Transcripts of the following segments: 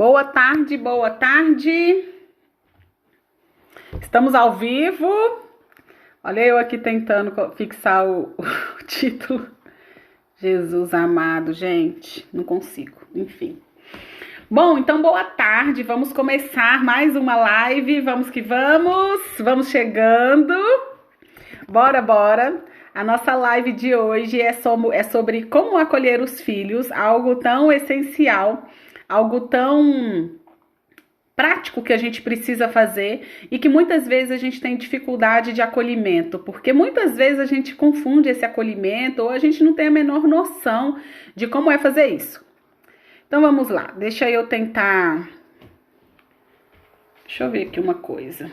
Boa tarde, boa tarde. Estamos ao vivo. Olha eu aqui tentando fixar o título. Jesus amado, gente, não consigo, enfim. Bom, então boa tarde, vamos começar mais uma live, vamos que vamos, vamos chegando. Bora. A nossa live de hoje é sobre como acolher os filhos, algo tão essencial, algo tão prático que a gente precisa fazer e que muitas vezes a gente tem dificuldade de acolhimento, porque muitas vezes a gente confunde esse acolhimento ou a gente não tem a menor noção de como é fazer isso. Então vamos lá, deixa eu tentar. Deixa eu ver aqui uma coisa.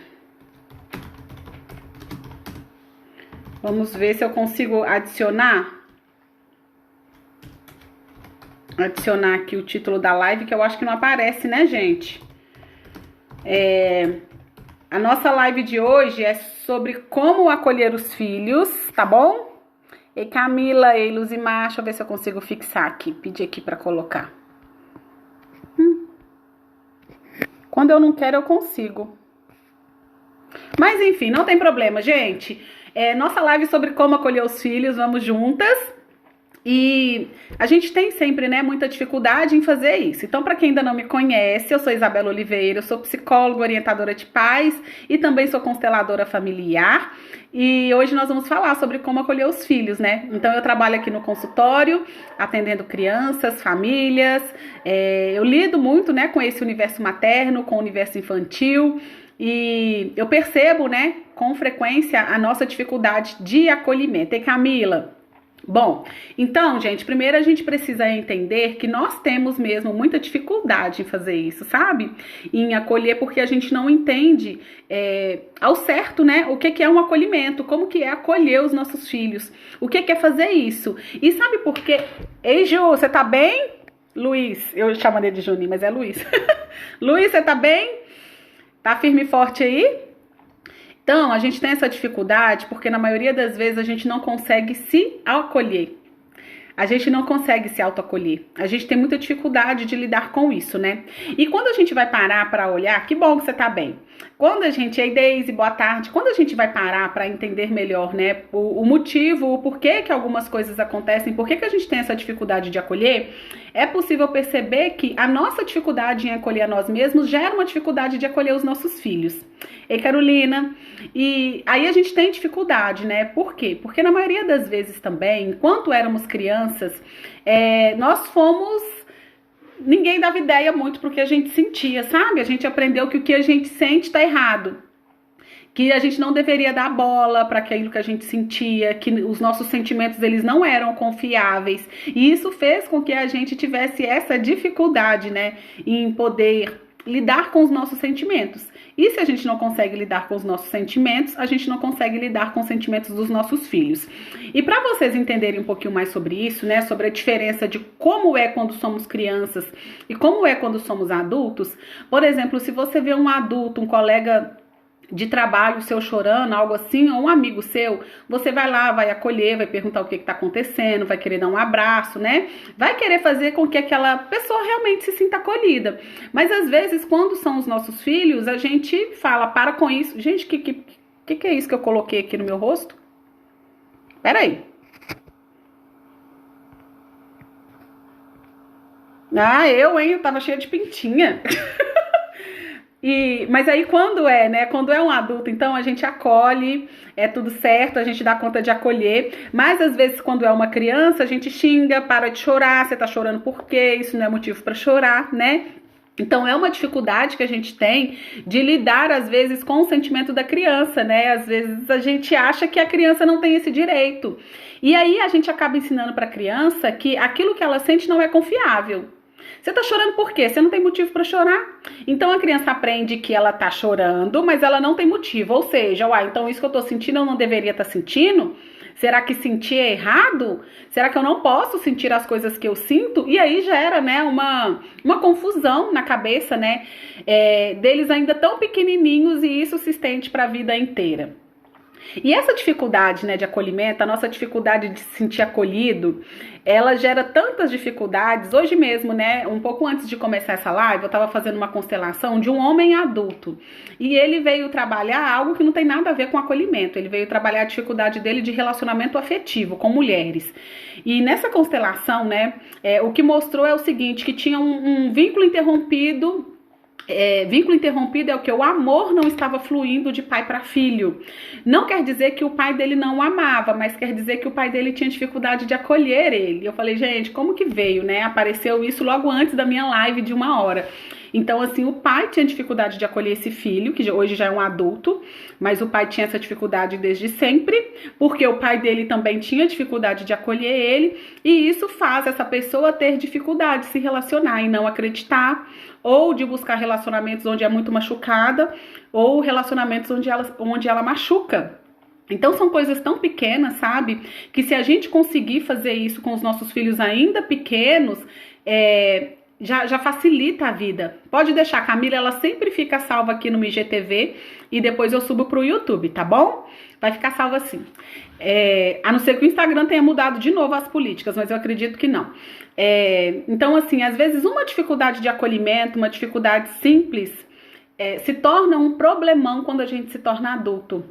Vamos ver se eu consigo adicionar aqui o título da live, que eu acho que não aparece, né, gente? A nossa live de hoje é sobre como acolher os filhos, tá bom? Ei, Camila, ei, Luzimar, deixa eu ver se eu consigo fixar aqui, pedir aqui pra colocar. Quando eu não quero, eu consigo. Mas enfim, não tem problema, gente. Nossa live sobre como acolher os filhos, vamos juntas. E a gente tem sempre, né, muita dificuldade em fazer isso. Então, para quem ainda não me conhece, eu sou Isabela Oliveira, eu sou psicóloga, orientadora de pais e também sou consteladora familiar. E hoje nós vamos falar sobre como acolher os filhos, né? Então, eu trabalho aqui no consultório, atendendo crianças, famílias. Eu lido muito, né, com esse universo materno, com o universo infantil. E eu percebo, né, com frequência a nossa dificuldade de acolhimento. E Camila? Bom, então, gente, primeiro a gente precisa entender que nós temos mesmo muita dificuldade em fazer isso, sabe? Em acolher, porque a gente não entende ao certo, né? O que é um acolhimento, como que é acolher os nossos filhos, o que é fazer isso. E sabe por quê? Ei, Ju, você tá bem? Luiz, eu chamo ele de Juninho, mas é Luiz. Luiz, você tá bem? Tá firme e forte aí? Então, a gente tem essa dificuldade porque na maioria das vezes a gente não consegue se acolher. A gente não consegue se autoacolher. A gente tem muita dificuldade de lidar com isso, né? E quando a gente vai parar para olhar, que bom que você tá bem. Quando a gente, ei Deise, boa tarde. Quando a gente vai parar para entender melhor, né, o motivo, o porquê que algumas coisas acontecem, por que a gente tem essa dificuldade de acolher, é possível perceber que a nossa dificuldade em acolher a nós mesmos gera uma dificuldade de acolher os nossos filhos. Ei, Carolina. E aí a gente tem dificuldade, né? Por quê? Porque na maioria das vezes também, enquanto éramos crianças, nós fomos... Ninguém dava ideia muito pro que a gente sentia, sabe? A gente aprendeu que o que a gente sente tá errado. Que a gente não deveria dar bola para aquilo que a gente sentia, que os nossos sentimentos eles não eram confiáveis. E isso fez com que a gente tivesse essa dificuldade, né, em poder lidar com os nossos sentimentos. E se a gente não consegue lidar com os nossos sentimentos, a gente não consegue lidar com os sentimentos dos nossos filhos. E para vocês entenderem um pouquinho mais sobre isso, né, sobre a diferença de como é quando somos crianças e como é quando somos adultos, por exemplo, se você vê um adulto, um colega de trabalho seu chorando, algo assim, ou um amigo seu, você vai lá, vai acolher, vai perguntar o que está acontecendo, vai querer dar um abraço, né? Vai querer fazer com que aquela pessoa realmente se sinta acolhida. Mas às vezes, quando são os nossos filhos, a gente fala, para com isso. Gente, que é isso que eu coloquei aqui no meu rosto? Peraí. Eu tava cheia de pintinha. Mas aí quando é um adulto, então a gente acolhe, é tudo certo, a gente dá conta de acolher, mas às vezes quando é uma criança a gente xinga, para de chorar, você tá chorando por quê? Isso não é motivo para chorar, né? Então é uma dificuldade que a gente tem de lidar às vezes com o sentimento da criança, né? Às vezes a gente acha que a criança não tem esse direito. E aí a gente acaba ensinando para a criança que aquilo que ela sente não é confiável. Você tá chorando por quê? Você não tem motivo para chorar. Então a criança aprende que ela tá chorando, mas ela não tem motivo. Ou seja, então isso que eu tô sentindo eu não deveria estar sentindo? Será que sentir é errado? Será que eu não posso sentir as coisas que eu sinto? E aí gera, né, uma confusão na cabeça, né, deles ainda tão pequenininhos e isso se estende para a vida inteira. E essa dificuldade, né, de acolhimento, a nossa dificuldade de se sentir acolhido, ela gera tantas dificuldades. Hoje mesmo, né, um pouco antes de começar essa live, eu estava fazendo uma constelação de um homem adulto. E ele veio trabalhar algo que não tem nada a ver com acolhimento. Ele veio trabalhar a dificuldade dele de relacionamento afetivo com mulheres. E nessa constelação, né, o que mostrou é o seguinte, que tinha um vínculo interrompido. Vínculo interrompido é o que? O amor não estava fluindo de pai para filho. Não quer dizer que o pai dele não o amava, mas quer dizer que o pai dele tinha dificuldade de acolher ele. Eu falei, gente, como que veio, né? Apareceu isso logo antes da minha live de 1 hora. Então, assim, o pai tinha dificuldade de acolher esse filho, que hoje já é um adulto, mas o pai tinha essa dificuldade desde sempre, porque o pai dele também tinha dificuldade de acolher ele, e isso faz essa pessoa ter dificuldade de se relacionar e não acreditar, ou de buscar relacionamentos onde é muito machucada, ou relacionamentos onde ela machuca. Então são coisas tão pequenas, sabe? Que se a gente conseguir fazer isso com os nossos filhos ainda pequenos, já facilita a vida. Pode deixar, Camila, ela sempre fica salva aqui no IGTV e depois eu subo pro YouTube, tá bom? Vai ficar salva assim. A não ser que o Instagram tenha mudado de novo as políticas, mas eu acredito que não. Então, assim, às vezes uma dificuldade de acolhimento, uma dificuldade simples, se torna um problemão quando a gente se torna adulto.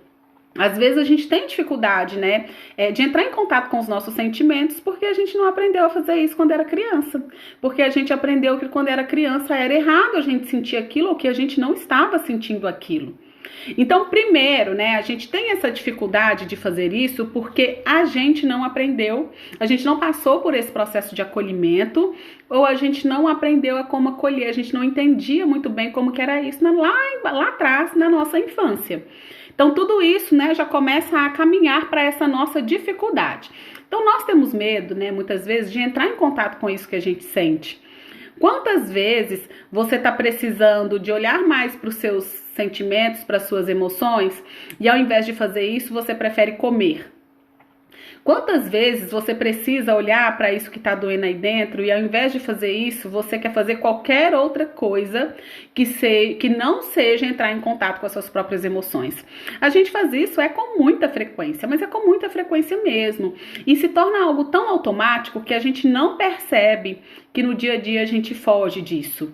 Às vezes a gente tem dificuldade, né, de entrar em contato com os nossos sentimentos porque a gente não aprendeu a fazer isso quando era criança. Porque a gente aprendeu que quando era criança era errado a gente sentir aquilo ou que a gente não estava sentindo aquilo. Então, primeiro, né, a gente tem essa dificuldade de fazer isso porque a gente não aprendeu, a gente não passou por esse processo de acolhimento, ou a gente não aprendeu a como acolher, a gente não entendia muito bem como que era isso lá atrás, na nossa infância. Então, tudo isso, né, já começa a caminhar para essa nossa dificuldade. Então, nós temos medo, né, muitas vezes, de entrar em contato com isso que a gente sente. Quantas vezes você está precisando de olhar mais para os seus sentimentos, para as suas emoções, e ao invés de fazer isso, você prefere comer? Quantas vezes você precisa olhar para isso que está doendo aí dentro e ao invés de fazer isso, você quer fazer qualquer outra coisa que não seja entrar em contato com as suas próprias emoções? A gente faz isso com muita frequência, mas é com muita frequência mesmo. E se torna algo tão automático que a gente não percebe que no dia a dia a gente foge disso.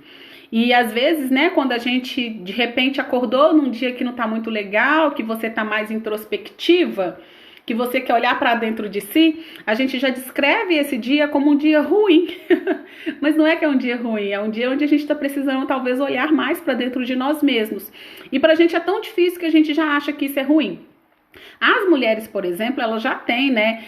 E às vezes, né, quando a gente de repente acordou num dia que não tá muito legal, que você tá mais introspectiva, que você quer olhar para dentro de si, a gente já descreve esse dia como um dia ruim. Mas não é que é um dia ruim, é um dia onde a gente está precisando talvez olhar mais para dentro de nós mesmos. E pra gente é tão difícil que a gente já acha que isso é ruim. As mulheres, por exemplo, elas já têm, né,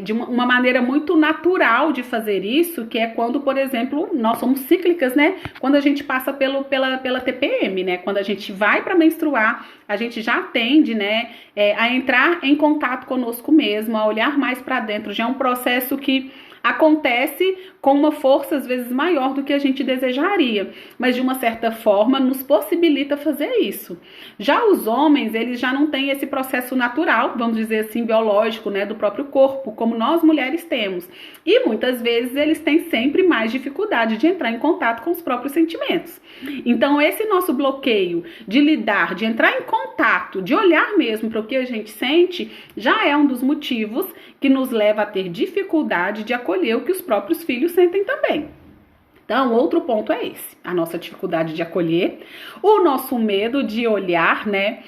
de uma maneira muito natural de fazer isso, que é quando, por exemplo, nós somos cíclicas, né, quando a gente passa pela TPM, né, quando a gente vai para menstruar, a gente já tende, né, a entrar em contato conosco mesmo, a olhar mais para dentro, já é um processo que acontece com uma força às vezes maior do que a gente desejaria, mas de uma certa forma nos possibilita fazer isso. Já os homens, eles já não têm esse processo natural, vamos dizer assim, biológico, né, do próprio corpo, como nós mulheres temos. E muitas vezes eles têm sempre mais dificuldade de entrar em contato com os próprios sentimentos. Então esse nosso bloqueio de lidar, de entrar em contato, de olhar mesmo para o que a gente sente, já é um dos motivos que nos leva a ter dificuldade de acolher o que os próprios filhos sentem também. Então, outro ponto é esse, a nossa dificuldade de acolher, o nosso medo de olhar, né?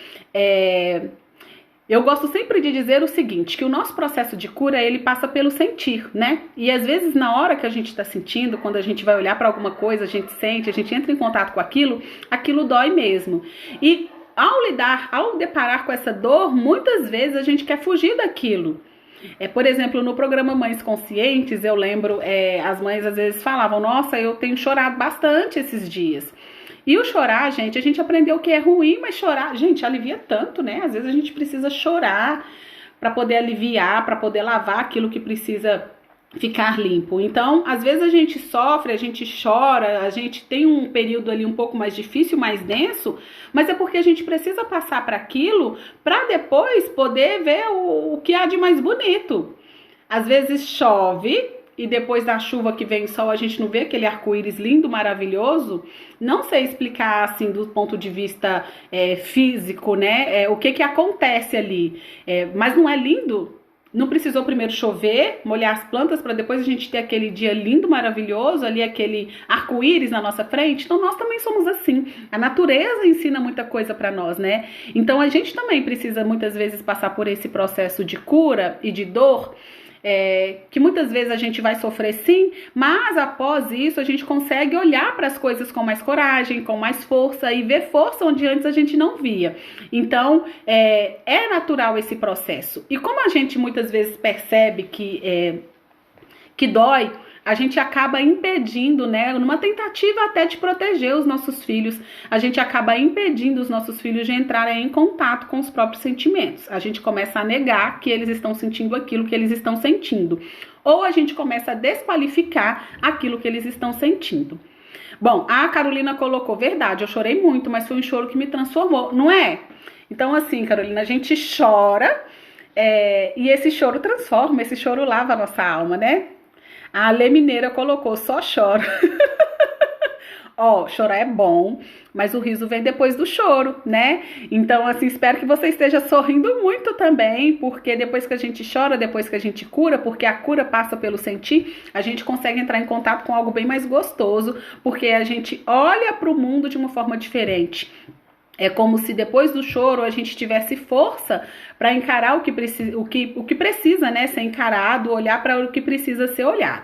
Eu gosto sempre de dizer o seguinte, que o nosso processo de cura, ele passa pelo sentir, né? E às vezes, na hora que a gente está sentindo, quando a gente vai olhar para alguma coisa, a gente sente, a gente entra em contato com aquilo, aquilo dói mesmo. E ao deparar com essa dor, muitas vezes a gente quer fugir daquilo. Por exemplo, no programa Mães Conscientes, eu lembro, as mães às vezes falavam, nossa, eu tenho chorado bastante esses dias. E o chorar, gente, a gente aprendeu que é ruim, mas chorar, gente, alivia tanto, né? Às vezes a gente precisa chorar para poder aliviar, para poder lavar aquilo que precisa ficar limpo. Então, às vezes a gente sofre, a gente chora, a gente tem um período ali um pouco mais difícil, mais denso, mas é porque a gente precisa passar para aquilo para depois poder ver o que há de mais bonito. Às vezes chove, e depois da chuva que vem o sol a gente não vê aquele arco-íris lindo, maravilhoso. Não sei explicar assim do ponto de vista físico, né? O que acontece ali. Mas não é lindo? Não precisou primeiro chover, molhar as plantas para depois a gente ter aquele dia lindo, maravilhoso, ali aquele arco-íris na nossa frente? Então nós também somos assim. A natureza ensina muita coisa para nós, né? Então a gente também precisa muitas vezes passar por esse processo de cura e de dor, que muitas vezes a gente vai sofrer sim, mas após isso a gente consegue olhar para as coisas com mais coragem, com mais força e ver força onde antes a gente não via. Então é natural esse processo. E como a gente muitas vezes percebe que dói, a gente acaba impedindo, né, numa tentativa até de proteger os nossos filhos, a gente acaba impedindo os nossos filhos de entrarem em contato com os próprios sentimentos. A gente começa a negar que eles estão sentindo aquilo que eles estão sentindo. Ou a gente começa a desqualificar aquilo que eles estão sentindo. Bom, a Carolina colocou, verdade, eu chorei muito, mas foi um choro que me transformou, não é? Então assim, Carolina, a gente chora e esse choro transforma, esse choro lava a nossa alma, né? A Alê Mineira colocou, só choro. Ó, chorar é bom, mas o riso vem depois do choro, né? Então, assim, espero que você esteja sorrindo muito também, porque depois que a gente chora, depois que a gente cura, porque a cura passa pelo sentir, a gente consegue entrar em contato com algo bem mais gostoso, porque a gente olha para o mundo de uma forma diferente. É como se depois do choro a gente tivesse força para encarar o que precisa, né, ser encarado, olhar para o que precisa ser olhado.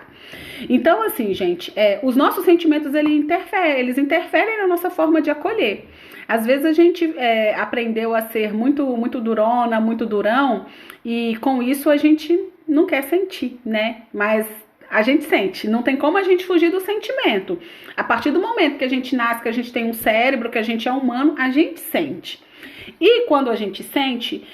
Então, assim, gente, os nossos sentimentos eles interferem na nossa forma de acolher. Às vezes a gente aprendeu a ser muito, muito durona, muito durão, e com isso a gente não quer sentir, né? Mas a gente sente, não tem como a gente fugir do sentimento. A partir do momento que a gente nasce, que a gente tem um cérebro, que a gente é humano, a gente sente. E quando a gente sente,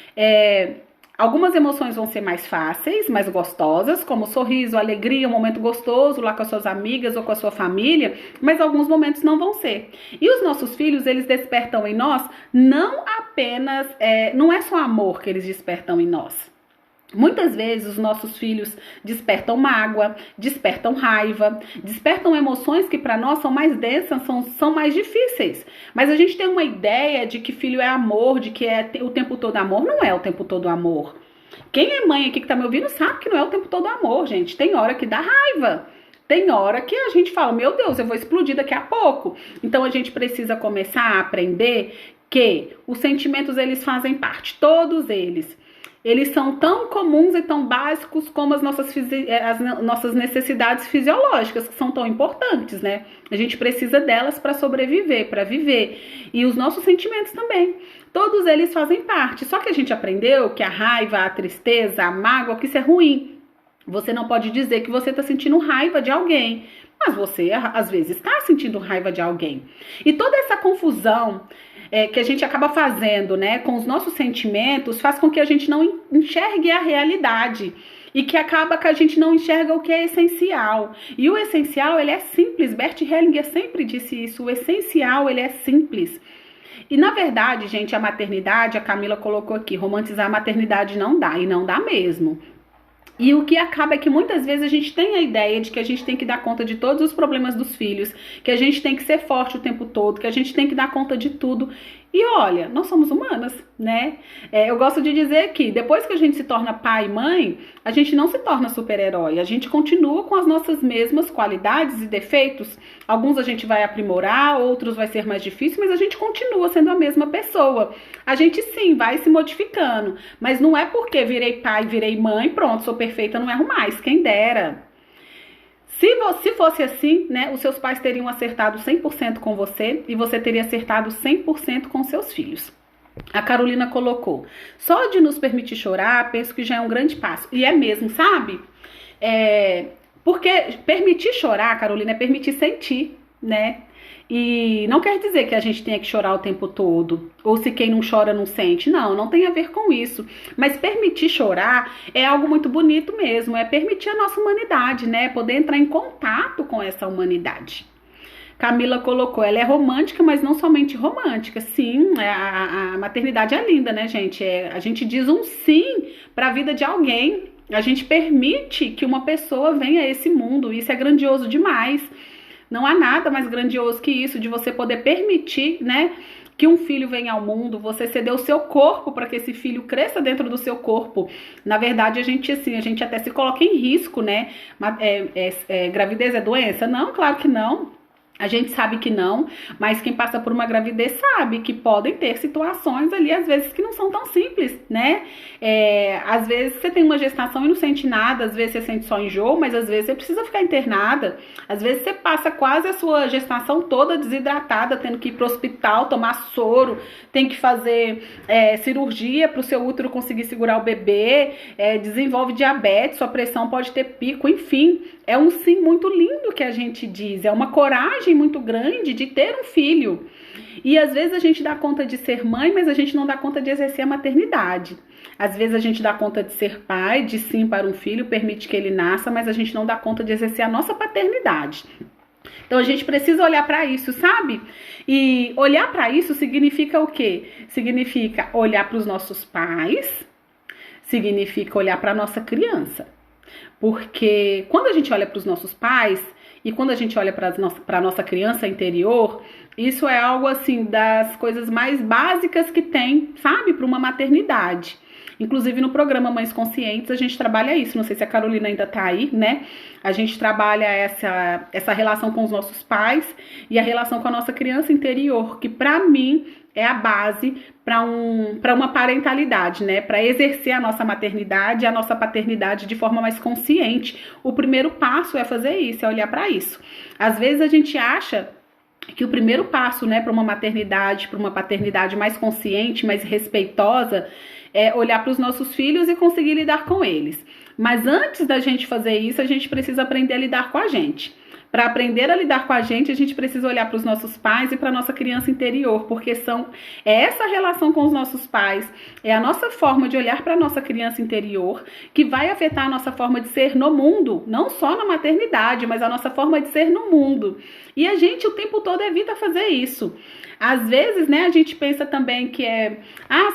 algumas emoções vão ser mais fáceis, mais gostosas, como sorriso, alegria, um momento gostoso lá com as suas amigas ou com a sua família, mas alguns momentos não vão ser. E os nossos filhos, eles despertam em nós não apenas, não é só amor que eles despertam em nós. Muitas vezes os nossos filhos despertam mágoa, despertam raiva, despertam emoções que para nós são mais densas, são mais difíceis. Mas a gente tem uma ideia de que filho é amor, de que é o tempo todo amor. Não é o tempo todo amor. Quem é mãe aqui que tá me ouvindo sabe que não é o tempo todo amor, gente. Tem hora que dá raiva. Tem hora que a gente fala, meu Deus, eu vou explodir daqui a pouco. Então a gente precisa começar a aprender que os sentimentos, eles fazem parte, todos eles. Eles são tão comuns e tão básicos como as nossas necessidades fisiológicas, que são tão importantes, né? A gente precisa delas para sobreviver, para viver. E os nossos sentimentos também. Todos eles fazem parte. Só que a gente aprendeu que a raiva, a tristeza, a mágoa, que isso é ruim. Você não pode dizer que você está sentindo raiva de alguém, mas você, às vezes, está sentindo raiva de alguém. E toda essa confusão que a gente acaba fazendo, né, com os nossos sentimentos, faz com que a gente não enxergue a realidade e que acaba que a gente não enxerga o que é essencial. E o essencial, ele é simples. Bert Hellinger sempre disse isso. O essencial, ele é simples. E, na verdade, gente, a maternidade, a Camila colocou aqui, romantizar a maternidade não dá, e não dá mesmo. E o que acaba é que muitas vezes a gente tem a ideia de que a gente tem que dar conta de todos os problemas dos filhos, que a gente tem que ser forte o tempo todo, que a gente tem que dar conta de tudo. E olha, nós somos humanas, né? Eu gosto de dizer que depois que a gente se torna pai e mãe, a gente não se torna super-herói. A gente continua com as nossas mesmas qualidades e defeitos. Alguns a gente vai aprimorar, outros vai ser mais difícil, mas a gente continua sendo a mesma pessoa. A gente sim vai se modificando, mas não é porque virei pai, virei mãe, pronto, sou perfeita, não erro mais. Quem dera. Se fosse assim, né, os seus pais teriam acertado 100% com você e você teria acertado 100% com seus filhos. A Carolina colocou, só de nos permitir chorar, penso que já é um grande passo. E é mesmo, sabe? Porque permitir chorar, Carolina, é permitir sentir, né? E não quer dizer que a gente tenha que chorar o tempo todo, ou se quem não chora não sente. Não, não tem a ver com isso. Mas permitir chorar é algo muito bonito mesmo, é permitir a nossa humanidade, né? Poder entrar em contato com essa humanidade. Camila colocou, ela é romântica, mas não somente romântica. Sim, a maternidade é linda, né, gente? A gente diz um sim para a vida de alguém. A gente permite que uma pessoa venha a esse mundo. Isso é grandioso demais. Não há nada mais grandioso que isso, de você poder permitir, né, que um filho venha ao mundo, você ceder o seu corpo para que esse filho cresça dentro do seu corpo. Na verdade, a gente até se coloca em risco, né? Gravidez é doença? Não, claro que não. A gente sabe que não, mas quem passa por uma gravidez sabe que podem ter situações ali, às vezes, que não são tão simples, né? Às vezes você tem uma gestação e não sente nada, às vezes você sente só enjoo, mas às vezes você precisa ficar internada. Às vezes você passa quase a sua gestação toda desidratada, tendo que ir pro hospital, tomar soro, tem que fazer cirurgia para o seu útero conseguir segurar o bebê, desenvolve diabetes, sua pressão pode ter pico, enfim. É um sim muito lindo que a gente diz, é uma coragem muito grande de ter um filho. E às vezes a gente dá conta de ser mãe, mas a gente não dá conta de exercer a maternidade. Às vezes a gente dá conta de ser pai, de sim para um filho, permite que ele nasça, mas a gente não dá conta de exercer a nossa paternidade. Então a gente precisa olhar para isso, sabe? E olhar para isso significa o quê? Significa olhar para os nossos pais, significa olhar para a nossa criança. Porque quando a gente olha para os nossos pais e quando a gente olha para a nossa criança interior, isso é algo assim das coisas mais básicas que tem, sabe, para uma maternidade. Inclusive no programa Mães Conscientes a gente trabalha isso, não sei se a Carolina ainda tá aí, né? A gente trabalha essa relação com os nossos pais e a relação com a nossa criança interior, que para mim é a base para uma parentalidade, né? Para exercer a nossa maternidade e a nossa paternidade de forma mais consciente. O primeiro passo é fazer isso, é olhar para isso. Às vezes a gente acha que o primeiro passo, né, para uma maternidade, para uma paternidade mais consciente, mais respeitosa, é olhar para os nossos filhos e conseguir lidar com eles. Mas antes da gente fazer isso, a gente precisa aprender a lidar com a gente. Para aprender a lidar com a gente precisa olhar para os nossos pais e para a nossa criança interior, porque é essa relação com os nossos pais, é a nossa forma de olhar para a nossa criança interior que vai afetar a nossa forma de ser no mundo, não só na maternidade, mas a nossa forma de ser no mundo. E a gente o tempo todo evita fazer isso. Às vezes, né, a gente pensa também que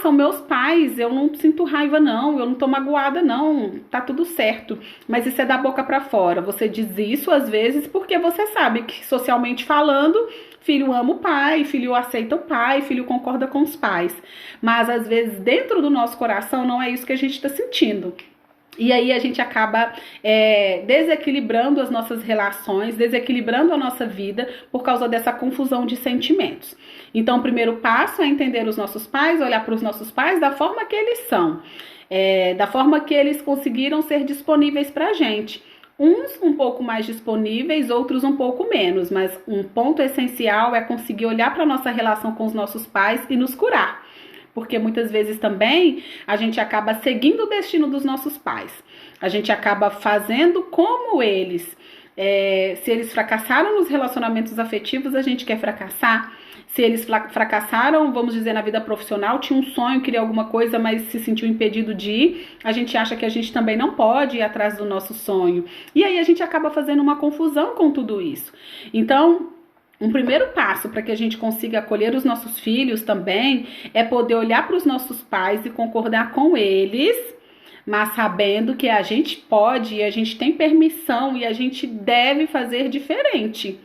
são meus pais, eu não sinto raiva não, eu não tô magoada não, tá tudo certo. Mas isso é da boca pra fora. Você diz isso às vezes porque você sabe que socialmente falando, filho ama o pai, filho aceita o pai, filho concorda com os pais. Mas às vezes dentro do nosso coração não é isso que a gente tá sentindo. E aí a gente acaba desequilibrando as nossas relações, desequilibrando a nossa vida por causa dessa confusão de sentimentos. Então o primeiro passo é entender os nossos pais, olhar para os nossos pais da forma que eles são, da forma que eles conseguiram ser disponíveis para a gente. Uns um pouco mais disponíveis, outros um pouco menos, mas um ponto essencial é conseguir olhar para a nossa relação com os nossos pais e nos curar. Porque muitas vezes também a gente acaba seguindo o destino dos nossos pais. A gente acaba fazendo como eles. Se eles fracassaram nos relacionamentos afetivos, a gente quer fracassar. Se eles fracassaram, vamos dizer, na vida profissional, tinha um sonho, queria alguma coisa, mas se sentiu impedido de ir, a gente acha que a gente também não pode ir atrás do nosso sonho. E aí a gente acaba fazendo uma confusão com tudo isso. Então, um primeiro passo para que a gente consiga acolher os nossos filhos também é poder olhar para os nossos pais e concordar com eles, mas sabendo que a gente pode e a gente tem permissão e a gente deve fazer diferente.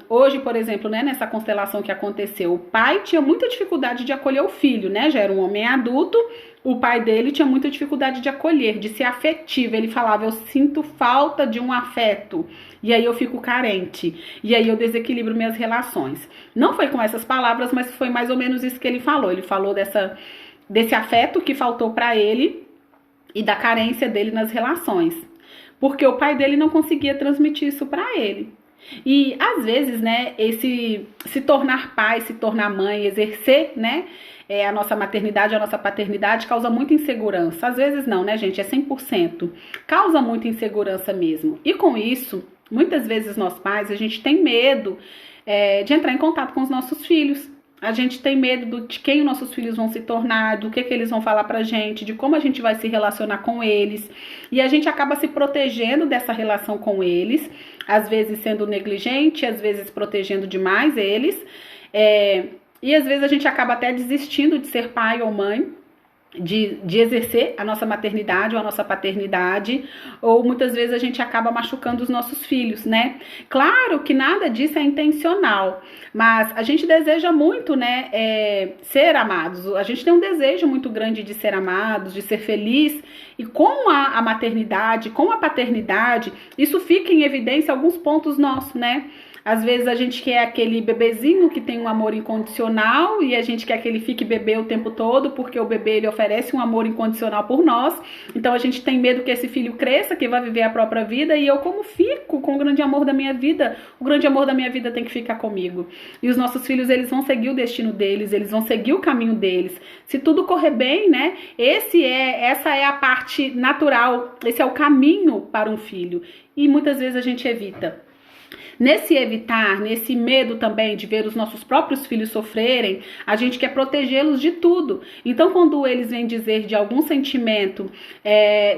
Hoje, por exemplo, né, nessa constelação que aconteceu, o pai tinha muita dificuldade de acolher o filho, né? Já era um homem adulto, o pai dele tinha muita dificuldade de acolher, de ser afetivo. Ele falava, eu sinto falta de um afeto, e aí eu fico carente, e aí eu desequilibro minhas relações. Não foi com essas palavras, mas foi mais ou menos isso que ele falou. Ele falou desse afeto que faltou para ele e da carência dele nas relações, porque o pai dele não conseguia transmitir isso para ele. E às vezes, né, esse se tornar pai, se tornar mãe, exercer, né, a nossa maternidade, a nossa paternidade causa muita insegurança. Às vezes não, né, gente, é 100%. Causa muita insegurança mesmo. E com isso, muitas vezes nós pais, a gente tem medo de entrar em contato com os nossos filhos. A gente tem medo de quem os nossos filhos vão se tornar, do que eles vão falar pra gente, de como a gente vai se relacionar com eles. E a gente acaba se protegendo dessa relação com eles, às vezes sendo negligente, às vezes protegendo demais eles. E às vezes a gente acaba até desistindo de ser pai ou mãe, de exercer a nossa maternidade ou a nossa paternidade, ou muitas vezes a gente acaba machucando os nossos filhos, né? Claro que nada disso é intencional, mas a gente deseja muito, né, ser amados. A gente tem um desejo muito grande de ser amados, de ser feliz, e com a maternidade, com a paternidade, isso fica em evidência alguns pontos nossos, né? Às vezes a gente quer aquele bebezinho que tem um amor incondicional e a gente quer que ele fique bebê o tempo todo, porque o bebê ele oferece um amor incondicional por nós. Então a gente tem medo que esse filho cresça, que vai viver a própria vida, e eu como fico com o grande amor da minha vida, o grande amor da minha vida tem que ficar comigo. E os nossos filhos, eles vão seguir o destino deles, eles vão seguir o caminho deles. Se tudo correr bem, né? Essa é a parte natural, esse é o caminho para um filho. E muitas vezes a gente evita. Nesse evitar, nesse medo também de ver os nossos próprios filhos sofrerem, a gente quer protegê-los de tudo. Então, quando eles vêm dizer de algum sentimento,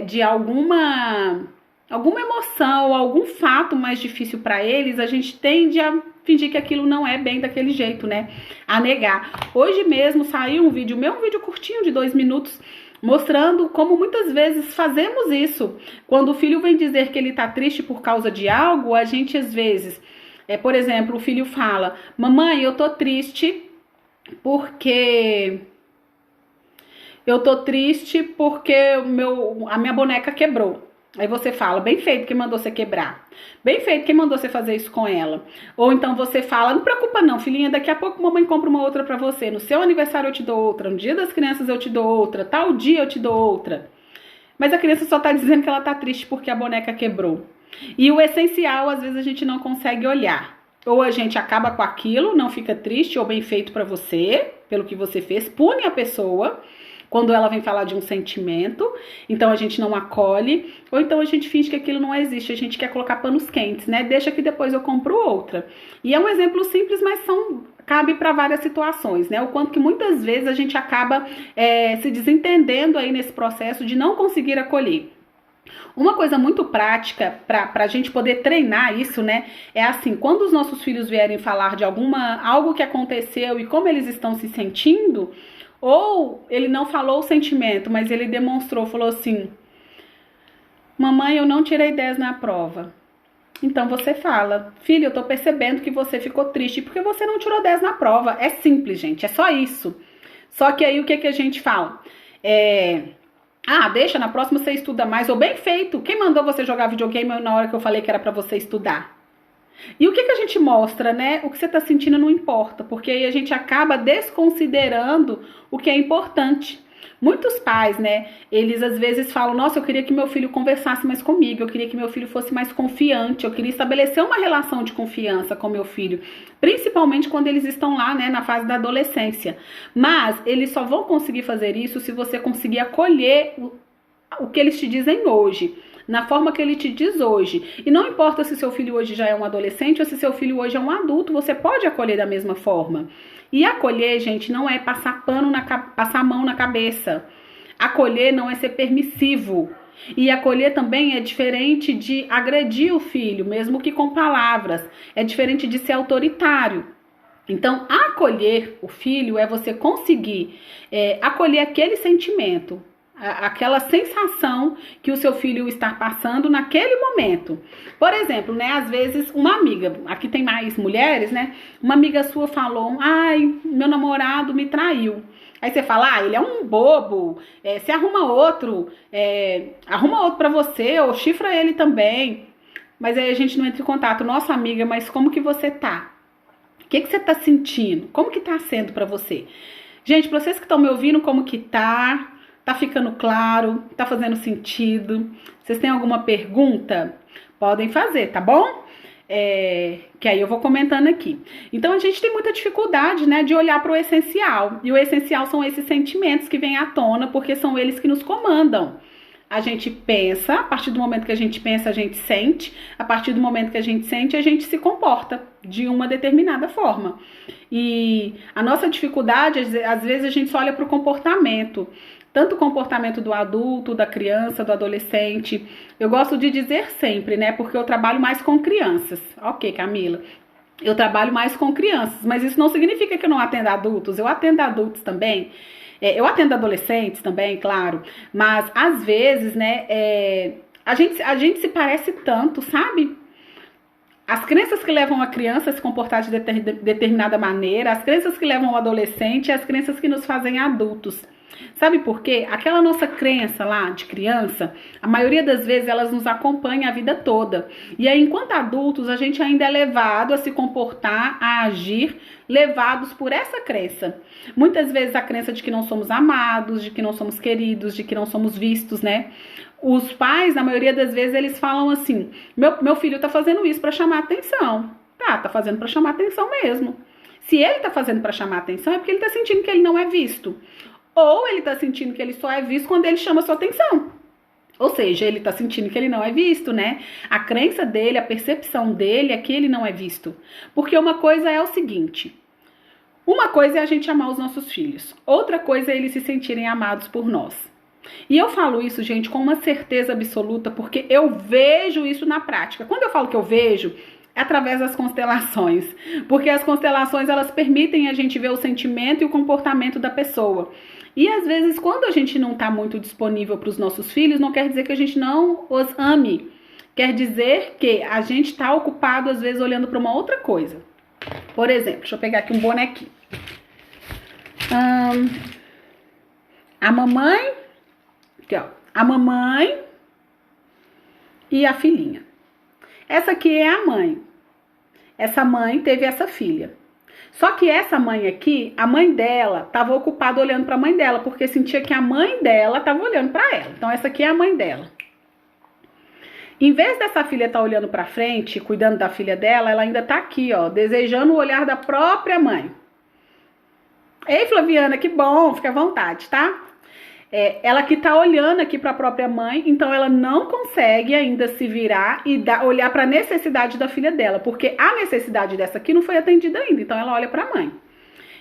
de alguma emoção, algum fato mais difícil para eles, a gente tende a fingir que aquilo não é bem daquele jeito, né? A negar. Hoje mesmo saiu um vídeo curtinho de 2 minutos, mostrando como muitas vezes fazemos isso. Quando o filho vem dizer que ele está triste por causa de algo, a gente às vezes, por exemplo, o filho fala: mamãe, eu tô triste porque a minha boneca quebrou. Aí você fala: bem feito, quem mandou você quebrar? Bem feito, quem mandou você fazer isso com ela? Ou então você fala: não preocupa não, filhinha, daqui a pouco mamãe compra uma outra pra você. No seu aniversário eu te dou outra, no dia das crianças eu te dou outra, tal dia eu te dou outra. Mas a criança só tá dizendo que ela tá triste porque a boneca quebrou. E o essencial, às vezes a gente não consegue olhar. Ou a gente acaba com aquilo, não fica triste, ou bem feito pra você, pelo que você fez, pune a pessoa quando ela vem falar de um sentimento, então a gente não acolhe, ou então a gente finge que aquilo não existe, a gente quer colocar panos quentes, né? Deixa que depois eu compro outra. E é um exemplo simples, mas cabe para várias situações, né? O quanto que muitas vezes a gente acaba se desentendendo aí nesse processo de não conseguir acolher. Uma coisa muito prática para a gente poder treinar isso, né? É assim: quando os nossos filhos vierem falar de algo que aconteceu e como eles estão se sentindo, ou ele não falou o sentimento, mas ele demonstrou, falou assim: mamãe, eu não tirei 10 na prova. Então você fala: filho, eu tô percebendo que você ficou triste porque você não tirou 10 na prova. É simples, gente, é só isso. Só que aí o que a gente fala? Deixa, na próxima você estuda mais. Ou bem feito, quem mandou você jogar videogame na hora que eu falei que era pra você estudar? E o que a gente mostra, né? O que você tá sentindo não importa, porque aí a gente acaba desconsiderando o que é importante. Muitos pais, né, eles às vezes falam: nossa, eu queria que meu filho conversasse mais comigo, eu queria que meu filho fosse mais confiante, eu queria estabelecer uma relação de confiança com meu filho, principalmente quando eles estão lá, né, na fase da adolescência. Mas eles só vão conseguir fazer isso se você conseguir acolher o que eles te dizem hoje, na forma que ele te diz hoje. E não importa se seu filho hoje já é um adolescente ou se seu filho hoje é um adulto, você pode acolher da mesma forma. E acolher, gente, não é passar a mão na cabeça. Acolher não é ser permissivo. E acolher também é diferente de agredir o filho, mesmo que com palavras. É diferente de ser autoritário. Então, acolher o filho é você conseguir acolher aquele sentimento, aquela sensação que o seu filho está passando naquele momento. Por exemplo, né, às vezes uma amiga, aqui tem mais mulheres, né, uma amiga sua falou: ai, meu namorado me traiu. Aí você fala: ele é um bobo, você arruma outro pra você, ou chifra ele também. Mas aí a gente não entra em contato: nossa amiga, mas como que você tá? O que você tá sentindo? Como que tá sendo pra você? Gente, pra vocês que estão me ouvindo, como que tá? Tá ficando claro? Tá fazendo sentido? Vocês têm alguma pergunta? Podem fazer, tá bom? Que aí eu vou comentando aqui. Então a gente tem muita dificuldade, né, de olhar para o essencial. E o essencial são esses sentimentos que vêm à tona, porque são eles que nos comandam. A gente pensa, a partir do momento que a gente pensa, a gente sente. A partir do momento que a gente sente, a gente se comporta de uma determinada forma. E a nossa dificuldade, às vezes a gente só olha para o comportamento. Tanto o comportamento do adulto, da criança, do adolescente. Eu gosto de dizer sempre, né? Porque eu trabalho mais com crianças. Ok, Camila. Eu trabalho mais com crianças, mas isso não significa que eu não atendo adultos. Eu atendo adultos também. Eu atendo adolescentes também, claro, mas às vezes, né, a gente se parece tanto, sabe? As crenças que levam a criança a se comportar de determinada maneira, as crenças que levam o adolescente e as crenças que nos fazem adultos. Sabe por quê? Aquela nossa crença lá de criança, a maioria das vezes elas nos acompanham a vida toda. E aí, enquanto adultos, a gente ainda é levado a se comportar, a agir, levados por essa crença. Muitas vezes a crença de que não somos amados, de que não somos queridos, de que não somos vistos, né? Os pais, na maioria das vezes, eles falam assim, meu filho tá fazendo isso para chamar atenção. Tá fazendo para chamar atenção mesmo. Se ele tá fazendo para chamar atenção, é porque ele tá sentindo que ele não é visto. Ou ele tá sentindo que ele só é visto quando ele chama sua atenção. Ou seja, ele tá sentindo que ele não é visto, né? A crença dele, a percepção dele é que ele não é visto. Porque uma coisa é o seguinte, uma coisa é a gente amar os nossos filhos, outra coisa é eles se sentirem amados por nós. E eu falo isso, gente, com uma certeza absoluta, porque eu vejo isso na prática. Quando eu falo que eu vejo, é através das constelações, porque as constelações, elas permitem a gente ver o sentimento e o comportamento da pessoa. E às vezes, quando a gente não está muito disponível para os nossos filhos, não quer dizer que a gente não os ame. Quer dizer que a gente está ocupado, às vezes, olhando para uma outra coisa. Por exemplo, deixa eu pegar aqui um bonequinho. A mamãe, aqui, ó, a mamãe e a filhinha. Essa aqui é a mãe. Essa mãe teve essa filha. Só que essa mãe aqui, a mãe dela estava ocupada olhando para a mãe dela, porque sentia que a mãe dela estava olhando para ela. Então essa aqui é a mãe dela. Em vez dessa filha estar olhando para frente, cuidando da filha dela, ela ainda está aqui, ó, desejando o olhar da própria mãe. Ei, Flaviana, que bom, fica à vontade, tá? Ela que tá olhando aqui para a própria mãe, então ela não consegue ainda se virar e olhar para a necessidade da filha dela, porque a necessidade dessa aqui não foi atendida ainda, então ela olha para a mãe.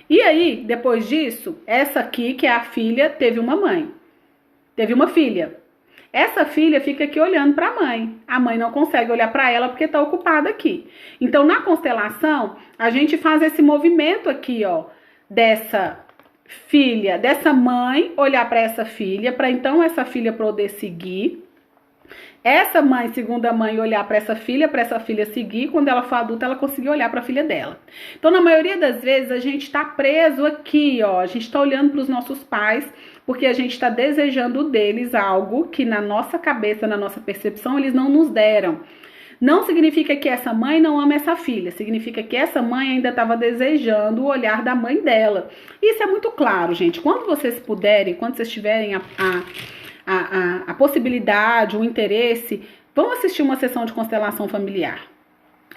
E aí, depois disso, essa aqui, que é a filha, teve uma mãe, teve uma filha. Essa filha fica aqui olhando para a mãe não consegue olhar para ela porque tá ocupada aqui. Então, na constelação, a gente faz esse movimento aqui, ó, dessa filha, dessa mãe olhar para essa filha, para então essa filha poder seguir. Essa mãe, segunda mãe, olhar para essa filha seguir. Quando ela for adulta, ela conseguir olhar para a filha dela. Então, na maioria das vezes, a gente está preso aqui, ó. A gente está olhando para os nossos pais, porque a gente está desejando deles algo que na nossa cabeça, na nossa percepção, eles não nos deram. Não significa que essa mãe não ama essa filha, significa que essa mãe ainda estava desejando o olhar da mãe dela. Isso é muito claro, gente. Quando vocês puderem, quando vocês tiverem a possibilidade, o interesse, vão assistir uma sessão de constelação familiar.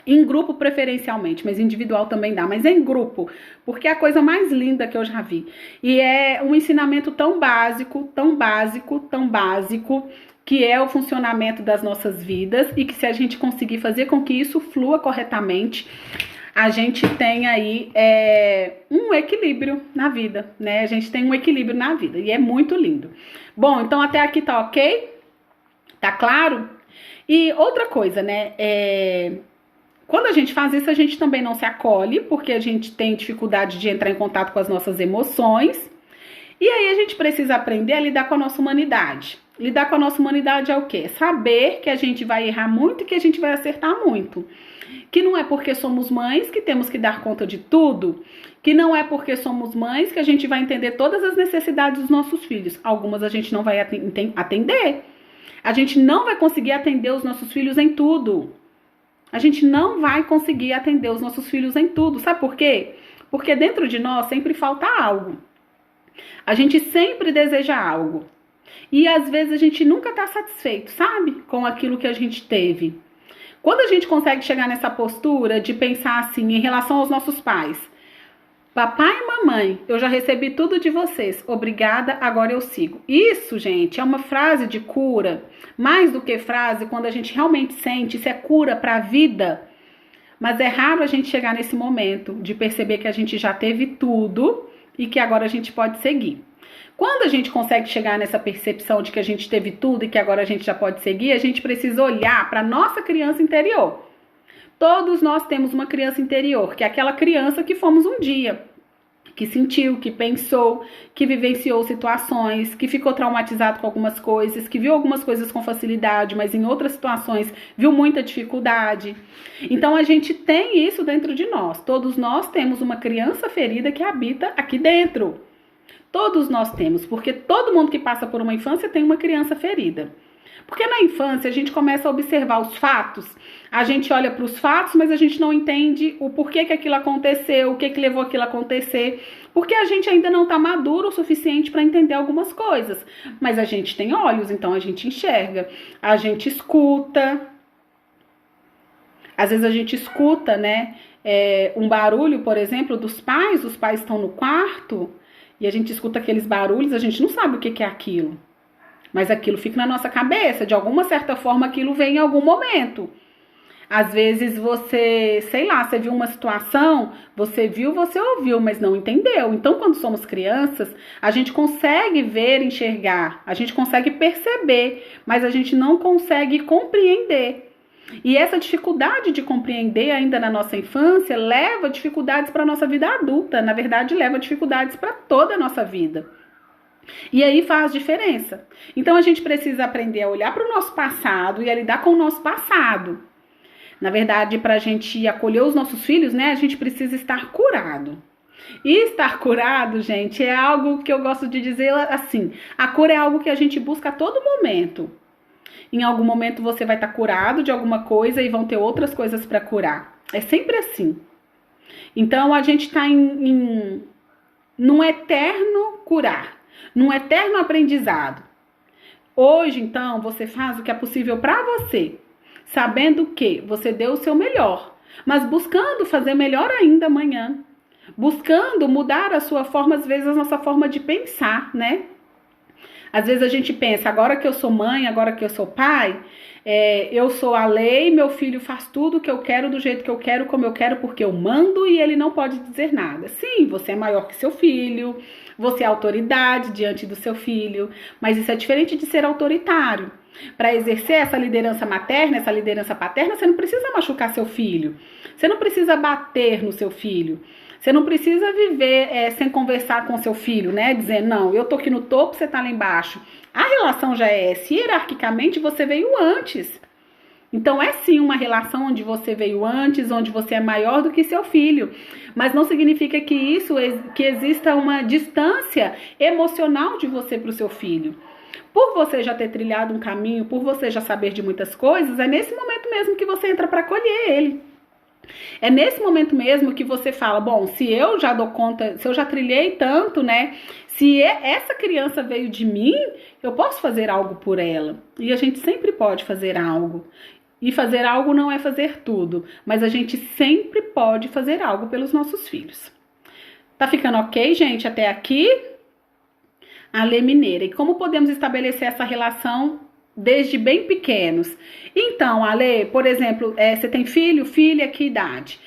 Em grupo preferencialmente, mas individual também dá, mas em grupo, porque é a coisa mais linda que eu já vi. E é um ensinamento tão básico, tão básico, tão básico, que é o funcionamento das nossas vidas e que se a gente conseguir fazer com que isso flua corretamente, a gente tem aí um equilíbrio na vida, né? A gente tem um equilíbrio na vida e é muito lindo. Bom, então até aqui tá ok? Tá claro? E outra coisa, né? Quando a gente faz isso, a gente também não se acolhe, porque a gente tem dificuldade de entrar em contato com as nossas emoções. E aí a gente precisa aprender a lidar com a nossa humanidade. Lidar com a nossa humanidade é o quê? Saber que a gente vai errar muito e que a gente vai acertar muito. Que não é porque somos mães que temos que dar conta de tudo. Que não é porque somos mães que a gente vai entender todas as necessidades dos nossos filhos. Algumas a gente não vai atender. A gente não vai conseguir atender os nossos filhos em tudo. A gente não vai conseguir atender os nossos filhos em tudo. Sabe por quê? Porque dentro de nós sempre falta algo. A gente sempre deseja algo. E às vezes a gente nunca está satisfeito, sabe? Com aquilo que a gente teve. Quando a gente consegue chegar nessa postura de pensar assim, em relação aos nossos pais. Papai e mamãe, eu já recebi tudo de vocês. Obrigada, agora eu sigo. Isso, gente, é uma frase de cura. Mais do que frase, quando a gente realmente sente, isso é cura para a vida. Mas é raro a gente chegar nesse momento de perceber que a gente já teve tudo e que agora a gente pode seguir. Quando a gente consegue chegar nessa percepção de que a gente teve tudo e que agora a gente já pode seguir, a gente precisa olhar para a nossa criança interior. Todos nós temos uma criança interior, que é aquela criança que fomos um dia. que sentiu, que pensou, que vivenciou situações, que ficou traumatizado com algumas coisas, que viu algumas coisas com facilidade, mas em outras situações viu muita dificuldade. Então a gente tem isso dentro de nós. Todos nós temos uma criança ferida que habita aqui dentro. Todos nós temos, porque todo mundo que passa por uma infância tem uma criança ferida. Porque na infância a gente começa a observar os fatos, a gente olha para os fatos, mas a gente não entende o porquê que aquilo aconteceu, o que levou aquilo a acontecer, porque a gente ainda não está maduro o suficiente para entender algumas coisas. Mas a gente tem olhos, então a gente enxerga, a gente escuta. Às vezes a gente escuta, né, um barulho, por exemplo, dos pais, os pais estão no quarto e a gente escuta aqueles barulhos, a gente não sabe o que é aquilo. Mas aquilo fica na nossa cabeça, de alguma certa forma aquilo vem em algum momento. Às vezes você, sei lá, você viu uma situação, você viu, você ouviu, mas não entendeu. Então, quando somos crianças, a gente consegue ver, enxergar, a gente consegue perceber, mas a gente não consegue compreender. E essa dificuldade de compreender ainda na nossa infância leva dificuldades para a nossa vida adulta. Na verdade, leva dificuldades para toda a nossa vida. E aí faz diferença. Então a gente precisa aprender a olhar para o nosso passado e a lidar com o nosso passado. Na verdade, para a gente acolher os nossos filhos, né, a gente precisa estar curado. E estar curado, gente, é algo que eu gosto de dizer assim: a cura é algo que a gente busca a todo momento. Em algum momento você vai estar curado de alguma coisa e vão ter outras coisas para curar. É sempre assim. Então a gente está num eterno curar. Num eterno aprendizado. Hoje, então, você faz o que é possível para você, sabendo que você deu o seu melhor, mas buscando fazer melhor ainda amanhã, buscando mudar a sua forma, às vezes a nossa forma de pensar, né? Às vezes a gente pensa, agora que eu sou mãe, agora que eu sou pai, eu sou a lei, meu filho faz tudo o que eu quero, do jeito que eu quero, como eu quero, porque eu mando e ele não pode dizer nada. Sim, você é maior que seu filho, você é autoridade diante do seu filho, mas isso é diferente de ser autoritário. Para exercer essa liderança materna, essa liderança paterna, você não precisa machucar seu filho, você não precisa bater no seu filho. Você não precisa viver sem conversar com seu filho, né? Dizendo, não, eu tô aqui no topo, você tá lá embaixo. A relação já é essa. Hierarquicamente, você veio antes. Então, é sim uma relação onde você veio antes, onde você é maior do que seu filho. Mas não significa que exista uma distância emocional de você para o seu filho. Por você já ter trilhado um caminho, por você já saber de muitas coisas, é nesse momento mesmo que você entra para acolher ele. É nesse momento mesmo que você fala, bom, se eu já dou conta, se eu já trilhei tanto, né? Se essa criança veio de mim, eu posso fazer algo por ela. E a gente sempre pode fazer algo. E fazer algo não é fazer tudo, mas a gente sempre pode fazer algo pelos nossos filhos. Tá ficando ok, gente, até aqui? Ale Mineira. E como podemos estabelecer essa relação desde bem pequenos? Então, Ale, por exemplo, você tem filho, filha, que idade?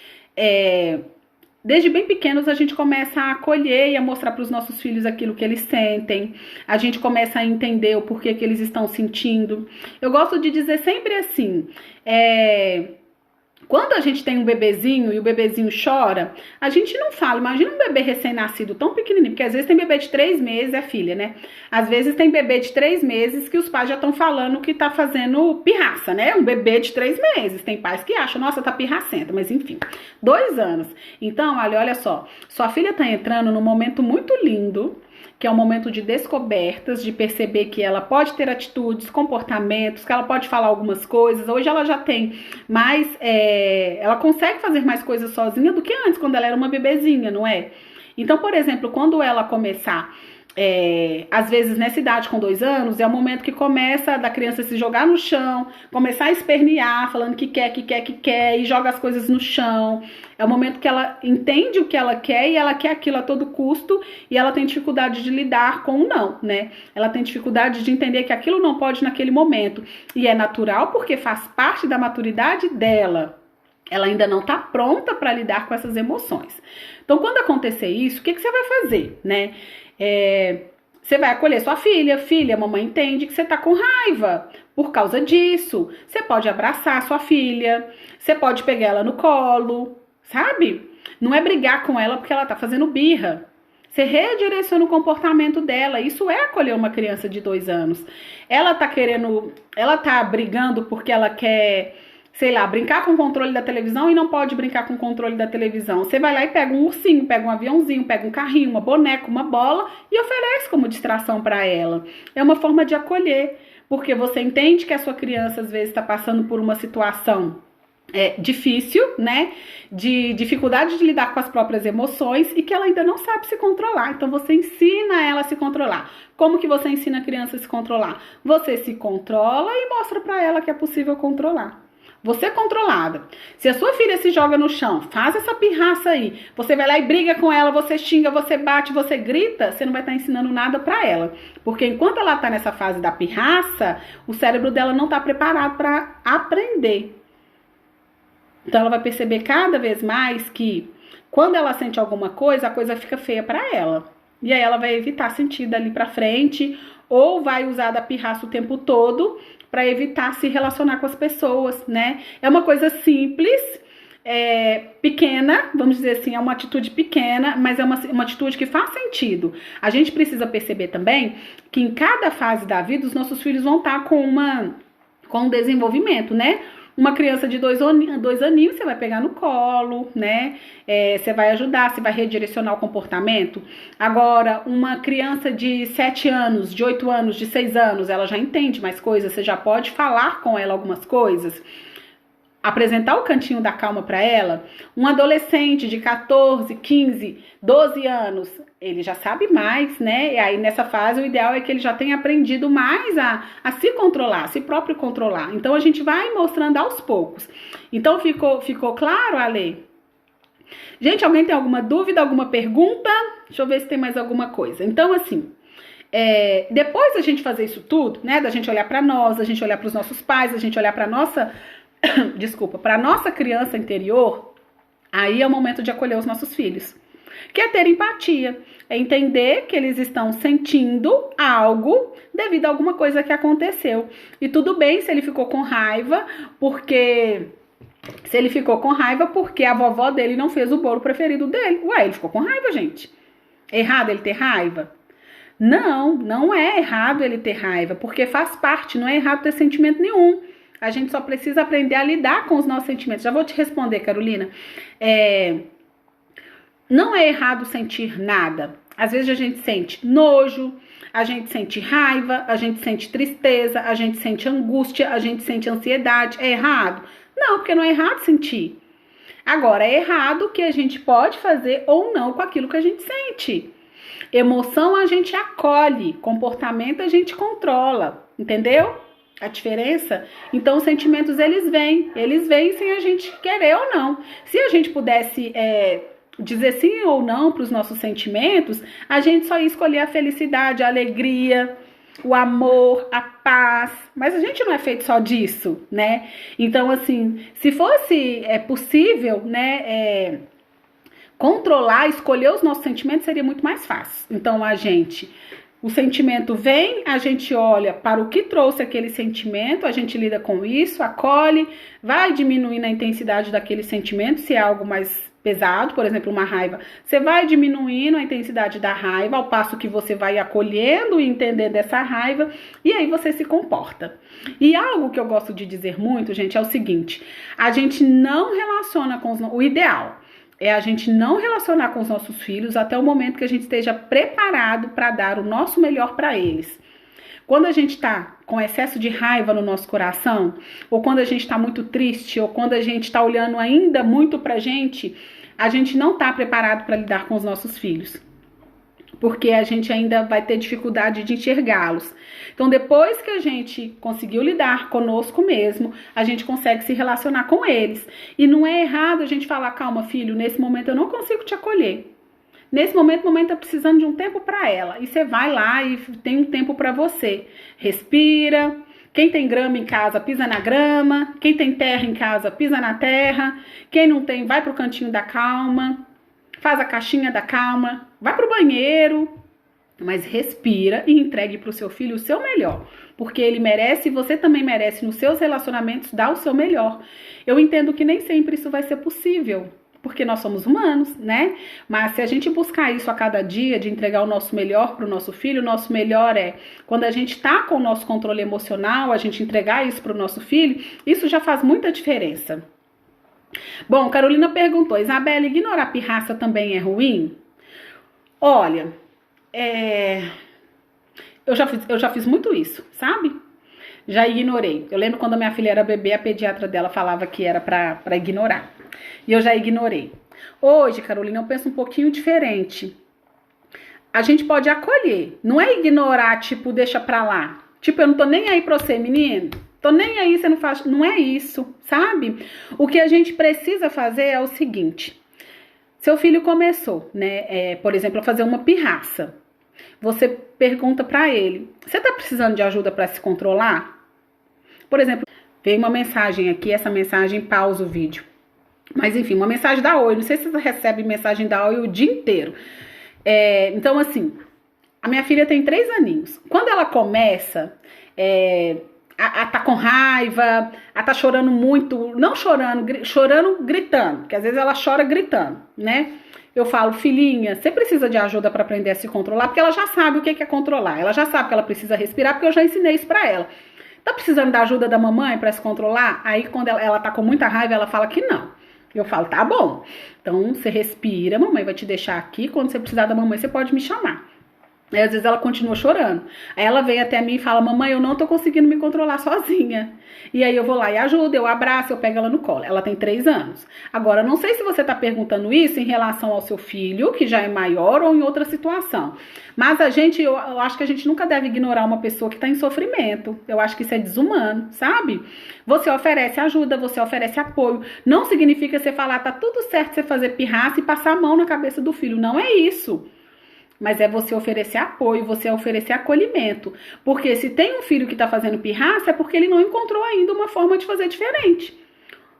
Desde bem pequenos a gente começa a acolher e a mostrar para os nossos filhos aquilo que eles sentem. A gente começa a entender o porquê que eles estão sentindo. Eu gosto de dizer sempre assim, quando a gente tem um bebezinho e o bebezinho chora, a gente não fala, imagina um bebê recém-nascido tão pequenininho, porque às vezes tem bebê de 3 meses, é filha, né? Às vezes tem bebê de 3 meses que os pais já estão falando que tá fazendo pirraça, né? Um bebê de 3 meses, tem pais que acham, nossa, tá pirracenta, mas enfim, 2 anos. Então, olha só, sua filha tá entrando num momento muito lindo, que é um momento de descobertas, de perceber que ela pode ter atitudes, comportamentos, que ela pode falar algumas coisas. Hoje ela já tem mais, ela consegue fazer mais coisas sozinha do que antes, quando ela era uma bebezinha, não é? Então, por exemplo, quando ela começar, às vezes nessa idade com 2 anos, é o momento que começa da criança se jogar no chão, começar a espernear, falando que quer, e joga as coisas no chão. É o momento que ela entende o que ela quer e ela quer aquilo a todo custo e ela tem dificuldade de lidar com o não, né? Ela tem dificuldade de entender que aquilo não pode naquele momento. E é natural porque faz parte da maturidade dela. Ela ainda não está pronta para lidar com essas emoções. Então, quando acontecer isso, o que você vai fazer, né? Você vai acolher sua filha, a mamãe entende que você tá com raiva por causa disso. Você pode abraçar sua filha, você pode pegar ela no colo, sabe? Não é brigar com ela porque ela tá fazendo birra. Você redireciona o comportamento dela. Isso é acolher uma criança de 2 anos. Ela tá brigando porque ela quer, sei lá, brincar com o controle da televisão e não pode brincar com o controle da televisão. Você vai lá e pega um ursinho, pega um aviãozinho, pega um carrinho, uma boneca, uma bola e oferece como distração para ela. É uma forma de acolher, porque você entende que a sua criança às vezes está passando por uma situação difícil, né, de dificuldade de lidar com as próprias emoções e que ela ainda não sabe se controlar. Então você ensina ela a se controlar. Como que você ensina a criança a se controlar? Você se controla e mostra para ela que é possível controlar. Você controlada. Se a sua filha se joga no chão, faz essa pirraça aí, você vai lá e briga com ela, você xinga, você bate, você grita, você não vai estar ensinando nada pra ela. Porque enquanto ela tá nessa fase da pirraça, o cérebro dela não tá preparado para aprender. Então ela vai perceber cada vez mais que quando ela sente alguma coisa, a coisa fica feia pra ela. E aí ela vai evitar sentir dali pra frente, ou vai usar da pirraça o tempo todo para evitar se relacionar com as pessoas, né? É uma coisa simples, pequena, vamos dizer assim, é uma atitude pequena, mas é uma atitude que faz sentido. A gente precisa perceber também que em cada fase da vida os nossos filhos vão estar com um desenvolvimento, né? Uma criança de 2 aninhos, você vai pegar no colo, né? Você vai ajudar, você vai redirecionar o comportamento. Agora, uma criança de 7 anos, de 8 anos, de 6 anos, ela já entende mais coisas, você já pode falar com ela algumas coisas. Apresentar o cantinho da calma para ela. Um adolescente de 14, 15, 12 anos, ele já sabe mais, né? E aí nessa fase o ideal é que ele já tenha aprendido mais a se controlar, a si próprio controlar. Então a gente vai mostrando aos poucos. Então ficou claro, Ale? Gente, alguém tem alguma dúvida, alguma pergunta? Deixa eu ver se tem mais alguma coisa. Então assim, depois da gente fazer isso tudo, né? Da gente olhar para nós, da gente olhar para os nossos pais, da gente olhar para nossa para nossa criança interior, aí é o momento de acolher os nossos filhos. Que é ter empatia, é entender que eles estão sentindo algo devido a alguma coisa que aconteceu. E tudo bem se ele ficou com raiva, porque a vovó dele não fez o bolo preferido dele. Ué, ele ficou com raiva, gente. É errado ele ter raiva? Não é errado ele ter raiva, porque faz parte, não é errado ter sentimento nenhum. A gente só precisa aprender a lidar com os nossos sentimentos. Já vou te responder, Carolina. Não é errado sentir nada. Às vezes a gente sente nojo, a gente sente raiva, a gente sente tristeza, a gente sente angústia, a gente sente ansiedade. É errado? Não, porque não é errado sentir. Agora, é errado o que a gente pode fazer ou não com aquilo que a gente sente. Emoção a gente acolhe, comportamento a gente controla, entendeu? A diferença? Então, os sentimentos, eles vêm sem a gente querer ou não. Se a gente pudesse dizer sim ou não para os nossos sentimentos, a gente só ia escolher a felicidade, a alegria, o amor, a paz. Mas a gente não é feito só disso, né? Então, assim, se fosse possível, né, controlar, escolher os nossos sentimentos, seria muito mais fácil. Então, o sentimento vem, a gente olha para o que trouxe aquele sentimento, a gente lida com isso, acolhe, vai diminuindo a intensidade daquele sentimento, se é algo mais pesado, por exemplo, uma raiva, você vai diminuindo a intensidade da raiva, ao passo que você vai acolhendo e entendendo essa raiva, e aí você se comporta. E algo que eu gosto de dizer muito, gente, é o seguinte: a gente não relaciona com o ideal. É a gente não relacionar com os nossos filhos até o momento que a gente esteja preparado para dar o nosso melhor para eles. Quando a gente está com excesso de raiva no nosso coração, ou quando a gente está muito triste, ou quando a gente está olhando ainda muito para a gente não está preparado para lidar com os nossos filhos. Porque a gente ainda vai ter dificuldade de enxergá-los. Então, depois que a gente conseguiu lidar conosco mesmo, a gente consegue se relacionar com eles. E não é errado a gente falar: calma, filho, nesse momento eu não consigo te acolher. Nesse momento, a mamãe tá precisando de um tempo para ela. E você vai lá e tem um tempo para você. Respira. Quem tem grama em casa, pisa na grama. Quem tem terra em casa, pisa na terra. Quem não tem, vai pro cantinho da calma. Faz a caixinha da calma, vai pro banheiro, mas respira e entregue pro seu filho o seu melhor, porque ele merece e você também merece nos seus relacionamentos dar o seu melhor. Eu entendo que nem sempre isso vai ser possível, porque nós somos humanos, né? Mas se a gente buscar isso a cada dia, de entregar o nosso melhor para o nosso filho, o nosso melhor é quando a gente tá com o nosso controle emocional, a gente entregar isso para o nosso filho, isso já faz muita diferença. Bom, Carolina perguntou, Isabela, ignorar pirraça também é ruim? Olha, eu já fiz muito isso, sabe? Já ignorei. Eu lembro quando a minha filha era bebê, a pediatra dela falava que era pra ignorar. E eu já ignorei. Hoje, Carolina, eu penso um pouquinho diferente. A gente pode acolher. Não é ignorar, tipo, deixa pra lá. Tipo, eu não tô nem aí pra você, menino. Tô nem aí, você não faz... Não é isso, sabe? O que a gente precisa fazer é o seguinte. Seu filho começou, né, por exemplo, a fazer uma pirraça. Você pergunta pra ele, você tá precisando de ajuda pra se controlar? Por exemplo, veio uma mensagem aqui, essa mensagem pausa o vídeo. Mas enfim, uma mensagem da Oi, não sei se você recebe mensagem da Oi o dia inteiro. Então assim, a minha filha tem 3 aninhos. Quando ela começa a tá com raiva, a tá chorando muito, não chorando, chorando gritando, porque às vezes ela chora gritando, né? Eu falo, filhinha, você precisa de ajuda para aprender a se controlar, porque ela já sabe o que é controlar, ela já sabe que ela precisa respirar, porque eu já ensinei isso pra ela. Tá precisando da ajuda da mamãe para se controlar? Aí quando ela tá com muita raiva, ela fala que não. Eu falo, tá bom, então você respira, mamãe vai te deixar aqui, quando você precisar da mamãe você pode me chamar. Aí às vezes ela continua chorando. Aí ela vem até mim e fala, mamãe, eu não tô conseguindo me controlar sozinha. E aí eu vou lá e ajudo, eu abraço, eu pego ela no colo. Ela tem 3 anos. Agora, não sei se você tá perguntando isso em relação ao seu filho, que já é maior, ou em outra situação. Mas eu acho que a gente nunca deve ignorar uma pessoa que tá em sofrimento. Eu acho que isso é desumano, sabe? Você oferece ajuda, você oferece apoio. Não significa você falar, tá tudo certo você fazer pirraça e passar a mão na cabeça do filho. Não é isso. Mas é você oferecer apoio, você oferecer acolhimento. Porque se tem um filho que tá fazendo pirraça, é porque ele não encontrou ainda uma forma de fazer diferente.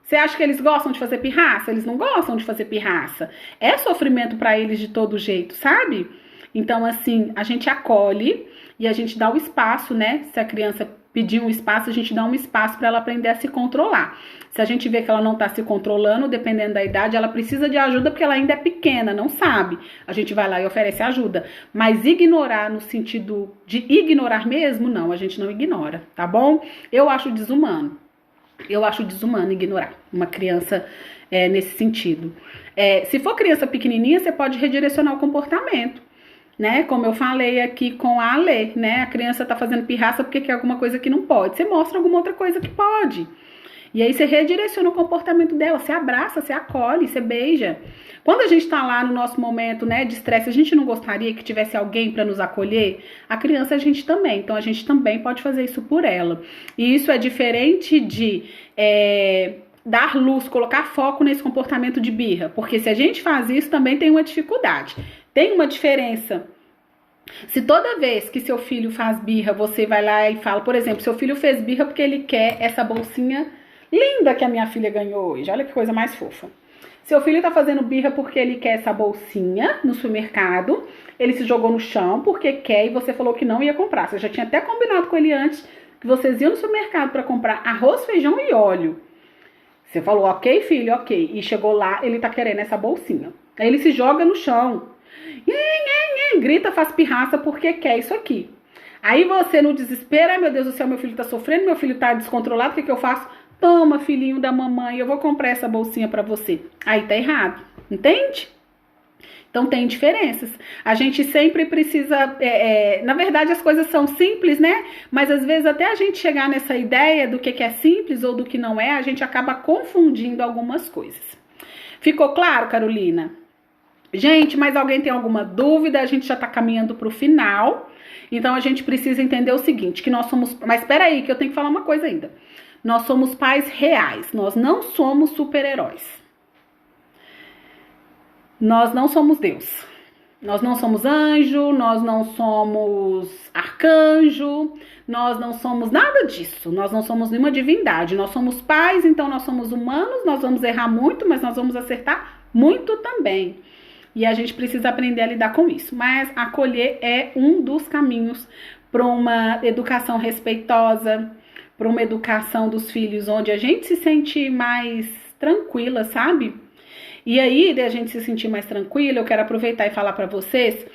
Você acha que eles gostam de fazer pirraça? Eles não gostam de fazer pirraça. É sofrimento pra eles de todo jeito, sabe? Então, assim, a gente acolhe e a gente dá o espaço, né? Se a criança pedir um espaço, a gente dá um espaço para ela aprender a se controlar. Se a gente vê que ela não está se controlando, dependendo da idade, ela precisa de ajuda porque ela ainda é pequena, não sabe. A gente vai lá e oferece ajuda. Mas ignorar no sentido de ignorar mesmo, não, a gente não ignora, tá bom? Eu acho desumano. Eu acho desumano ignorar uma criança nesse sentido. Se for criança pequenininha, você pode redirecionar o comportamento. Né? Como eu falei aqui com a Ale, né? A criança tá fazendo pirraça porque quer alguma coisa que não pode. Você mostra alguma outra coisa que pode. E aí você redireciona o comportamento dela, você abraça, você acolhe, você beija. Quando a gente tá lá no nosso momento, né, de estresse, a gente não gostaria que tivesse alguém para nos acolher? A criança a gente também, então a gente também pode fazer isso por ela. E isso é diferente de dar luz, colocar foco nesse comportamento de birra, porque se a gente faz isso também tem uma dificuldade. Tem uma diferença. Se toda vez que seu filho faz birra, você vai lá e fala, por exemplo, seu filho fez birra porque ele quer essa bolsinha linda que a minha filha ganhou hoje. Olha que coisa mais fofa. Seu filho tá fazendo birra porque ele quer essa bolsinha no supermercado. Ele se jogou no chão porque quer e você falou que não ia comprar. Você já tinha até combinado com ele antes que vocês iam no supermercado para comprar arroz, feijão e óleo. Você falou, ok, filho, ok. E chegou lá, ele tá querendo essa bolsinha. Aí ele se joga no chão. Grita, faz pirraça porque quer isso aqui. Aí você no desespero, ai meu Deus do céu, meu filho tá sofrendo, meu filho tá descontrolado, o que eu faço? Toma, filhinho da mamãe, eu vou comprar essa bolsinha pra você. Aí tá errado, entende? Então tem diferenças. A gente sempre precisa, na verdade as coisas são simples, né? Mas às vezes até a gente chegar nessa ideia do que é simples ou do que não é, a gente acaba confundindo algumas coisas. Ficou claro, Carolina? Gente, mas alguém tem alguma dúvida? A gente já tá caminhando pro final. Então a gente precisa entender o seguinte, que nós somos... Mas espera aí, que eu tenho que falar uma coisa ainda. Nós somos pais reais, nós não somos super-heróis. Nós não somos Deus. Nós não somos anjo, nós não somos arcanjo, nós não somos nada disso. Nós não somos nenhuma divindade. Nós somos pais, então nós somos humanos, nós vamos errar muito, mas nós vamos acertar muito também. E a gente precisa aprender a lidar com isso. Mas acolher é um dos caminhos para uma educação respeitosa, para uma educação dos filhos onde a gente se sente mais tranquila, sabe? E aí, de a gente se sentir mais tranquilo, eu quero aproveitar e falar para vocês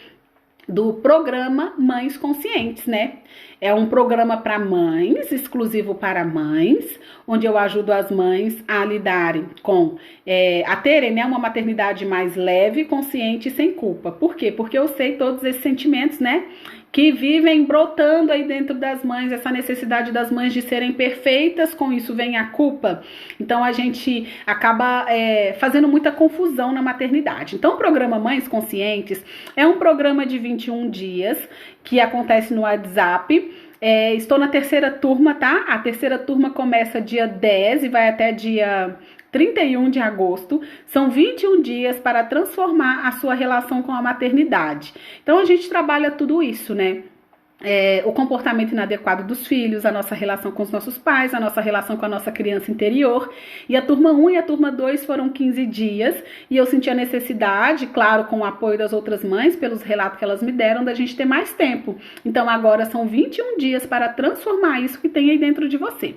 do programa Mães Conscientes, né? É um programa para mães, exclusivo para mães, onde eu ajudo as mães a lidarem com, a terem, né, uma maternidade mais leve, consciente e sem culpa. Por quê? Porque eu sei todos esses sentimentos, né, que vivem brotando aí dentro das mães, essa necessidade das mães de serem perfeitas, com isso vem a culpa. Então a gente acaba fazendo muita confusão na maternidade. Então o programa Mães Conscientes é um programa de 21 dias que acontece no WhatsApp. Estou na terceira turma, tá? A terceira turma começa dia 10 e vai até dia 31 de agosto. São 21 dias para transformar a sua relação com a maternidade. Então a gente trabalha tudo isso, né? O comportamento inadequado dos filhos, a nossa relação com os nossos pais, a nossa relação com a nossa criança interior. E a turma 1 e a turma 2 foram 15 dias e eu senti a necessidade, claro, com o apoio das outras mães, pelos relatos que elas me deram, da gente ter mais tempo. Então agora são 21 dias para transformar isso que tem aí dentro de você.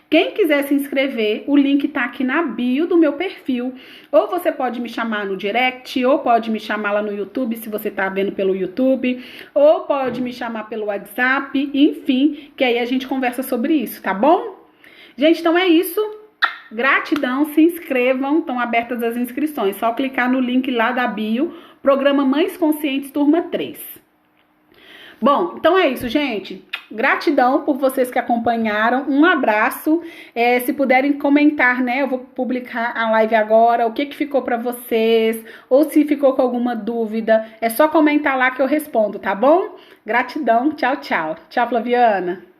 Quem quiser se inscrever, o link tá aqui na bio do meu perfil. Ou você pode me chamar no direct, ou pode me chamar lá no YouTube, se você tá vendo pelo YouTube, ou pode me chamar pelo WhatsApp, enfim, que aí a gente conversa sobre isso, tá bom? Gente, então é isso. Gratidão, se inscrevam, estão abertas as inscrições. Só clicar no link lá da bio, Programa Mães Conscientes, turma 3. Bom, então é isso, gente. Gratidão por vocês que acompanharam. Um abraço. Se puderem comentar, né? Eu vou publicar a live agora. O que ficou para vocês? Ou se ficou com alguma dúvida, é só comentar lá que eu respondo, tá bom? Gratidão. Tchau, tchau. Tchau, Flaviana.